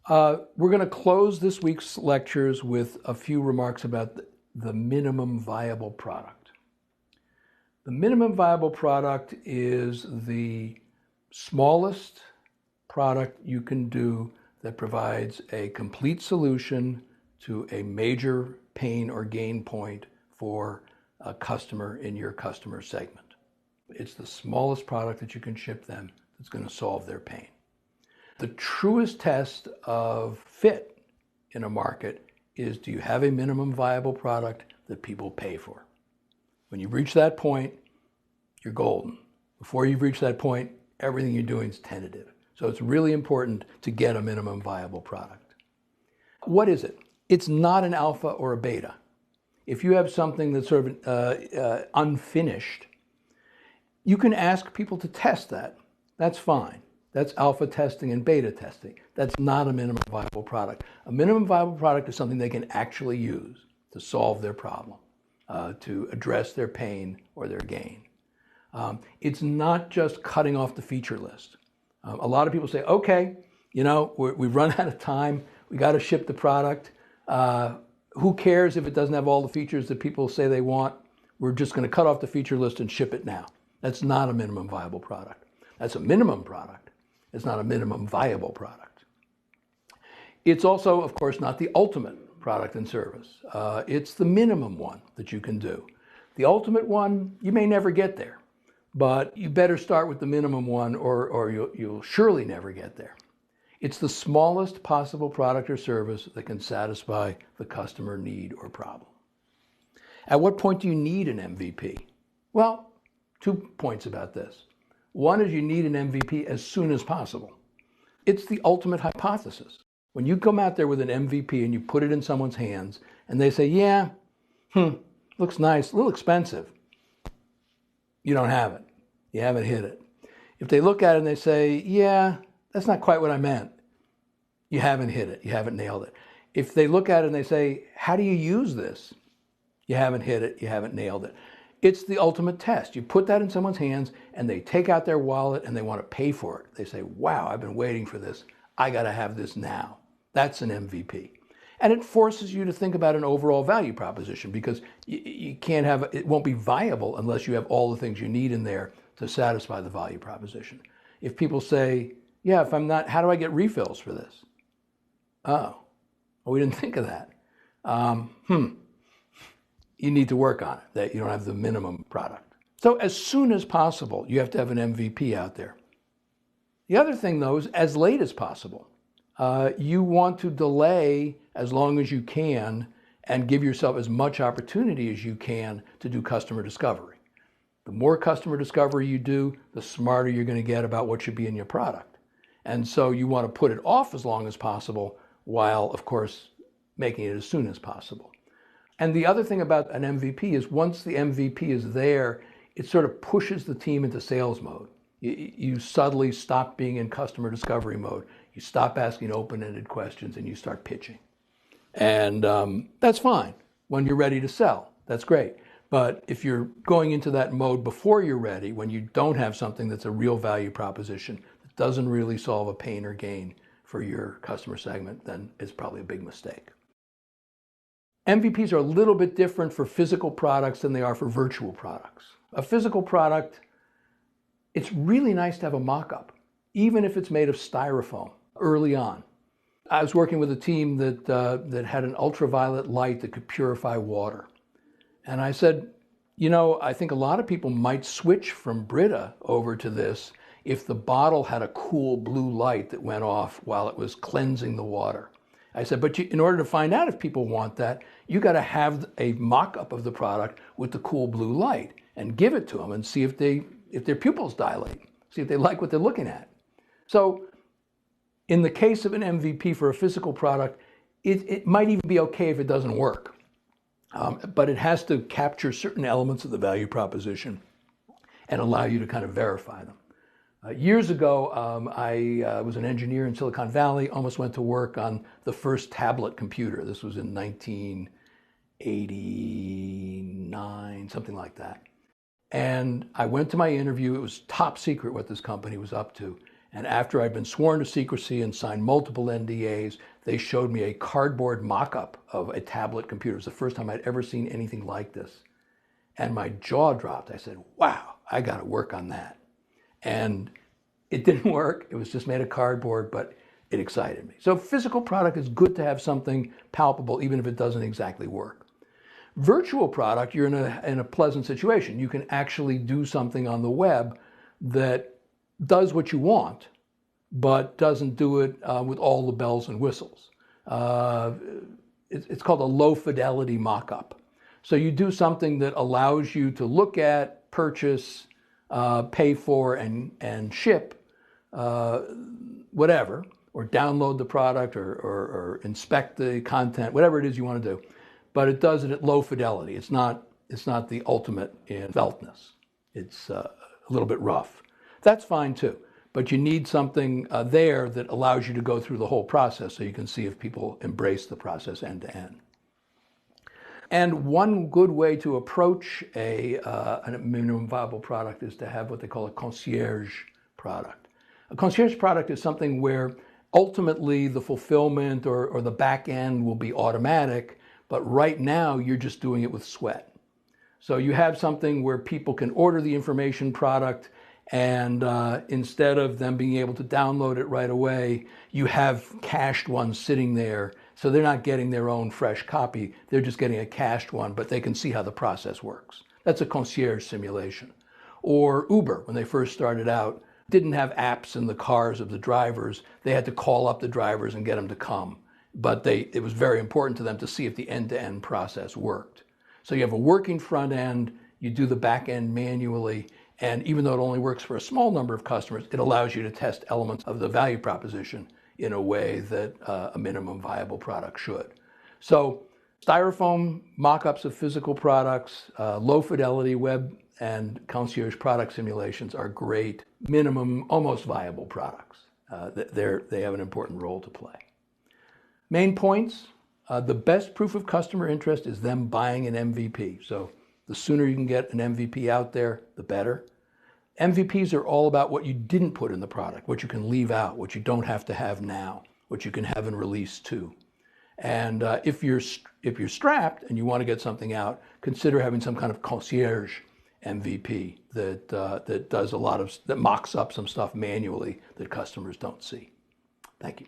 We're going to close this week's lectures with a few remarks about the minimum viable product. The minimum viable product is the smallest product you can do that provides a complete solution to a major pain or gain point for a customer in your customer segment. It's the smallest product that you can ship them that's going to solve their pain. The truest test of fit in a market is, do you have a minimum viable product that people pay for? When you reach that point, you're golden. Before you've reached that point, everything you're doing is tentative. So it's really important to get a minimum viable product. What is it? It's not an alpha or a beta. If you have something that's sort of unfinished, you can ask people to test that. That's fine. That's alpha testing and beta testing. That's not a minimum viable product. A minimum viable product is something they can actually use to solve their problem, to address their pain or their gain. It's not just cutting off the feature list. A lot of people say, okay, we've run out of time. We got to ship the product. Who cares if it doesn't have all the features that people say they want? We're just going to cut off the feature list and ship it now. That's not a minimum viable product. That's a minimum product. It's not a minimum viable product. It's also, of course, not the ultimate product and service. It's the minimum one that you can do. The ultimate one, you may never get there, but you better start with the minimum one or you'll surely never get there. It's the smallest possible product or service that can satisfy the customer need or problem. At what point do you need an MVP? Well, 2 points about this. One is you need an MVP as soon as possible. It's the ultimate hypothesis. When you come out there with an MVP and you put it in someone's hands and they say, yeah, looks nice, a little expensive, you don't have it. You haven't hit it. If they look at it and they say, yeah, that's not quite what I meant, you haven't hit it. You haven't nailed it. If they look at it and they say, how do you use this? You haven't hit it. You haven't nailed it. It's the ultimate test. You put that in someone's hands and they take out their wallet and they want to pay for it. They say, wow, I've been waiting for this. I got to have this now. That's an MVP. And it forces you to think about an overall value proposition, because you can't have, it won't be viable unless you have all the things you need in there to satisfy the value proposition. If people say, yeah, if I'm not, how do I get refills for this? Oh, well, we didn't think of that. You need to work on it, that you don't have the minimum product. So as soon as possible, you have to have an MVP out there. The other thing, though, is as late as possible. You want to delay as long as you can and give yourself as much opportunity as you can to do customer discovery. The more customer discovery you do, the smarter you're going to get about what should be in your product. And so you want to put it off as long as possible, while, of course, making it as soon as possible. And the other thing about an MVP is, once the MVP is there, it sort of pushes the team into sales mode. You subtly stop being in customer discovery mode. You stop asking open-ended questions and you start pitching. And that's fine when you're ready to sell. That's great. But if you're going into that mode before you're ready, when you don't have something that's a real value proposition, that doesn't really solve a pain or gain for your customer segment, then it's probably a big mistake. MVPs are a little bit different for physical products than they are for virtual products. A physical product, it's really nice to have a mock-up, even if it's made of styrofoam early on. I was working with a team that had an ultraviolet light that could purify water. And I said, I think a lot of people might switch from Brita over to this if the bottle had a cool blue light that went off while it was cleansing the water. I said, but in order to find out if people want that, you got to have a mock-up of the product with the cool blue light and give it to them and see if their pupils dilate, see if they like what they're looking at. So in the case of an MVP for a physical product, it might even be okay if it doesn't work. But it has to capture certain elements of the value proposition and allow you to kind of verify them. Years ago, I was an engineer in Silicon Valley, almost went to work on the first tablet computer. This was in 1989, something like that. And I went to my interview. It was top secret what this company was up to. And after I'd been sworn to secrecy and signed multiple NDAs, they showed me a cardboard mock-up of a tablet computer. It was the first time I'd ever seen anything like this. And my jaw dropped. I said, wow, I got to work on that. And it didn't work. It was just made of cardboard, but it excited me. So physical product is good to have something palpable, even if it doesn't exactly work. Virtual product, you're in a pleasant situation. You can actually do something on the web that does what you want, but doesn't do it with all the bells and whistles. It's called a low fidelity mock-up. So you do something that allows you to look at, purchase, pay for, and ship whatever, or download the product, or inspect the content, whatever it is you want to do. But it does it at low fidelity. It's not the ultimate in feltness. It's a little bit rough. That's fine too. But you need something there that allows you to go through the whole process so you can see if people embrace the process end to end. And one good way to approach a minimum viable product is to have what they call a concierge product. A concierge product is something where ultimately the fulfillment or the back end will be automatic, but right now you're just doing it with sweat. So you have something where people can order the information product, and instead of them being able to download it right away, you have cached ones sitting there. So they're not getting their own fresh copy, they're just getting a cached one, but they can see how the process works. That's a concierge simulation. Or Uber, when they first started out, didn't have apps in the cars of the drivers. They had to call up the drivers and get them to come. But it was very important to them to see if the end-to-end process worked. So you have a working front end, you do the back end manually, and even though it only works for a small number of customers, it allows you to test elements of the value proposition in a way that a minimum viable product should. So styrofoam mock-ups of physical products, low fidelity web and concierge product simulations are great minimum, almost viable products. They have an important role to play. Main points, the best proof of customer interest is them buying an MVP. So the sooner you can get an MVP out there, the better. MVPs are all about what you didn't put in the product, what you can leave out, what you don't have to have now, what you can have in release 2. And if you're strapped and you want to get something out, consider having some kind of concierge MVP that does that mocks up some stuff manually that customers don't see. Thank you.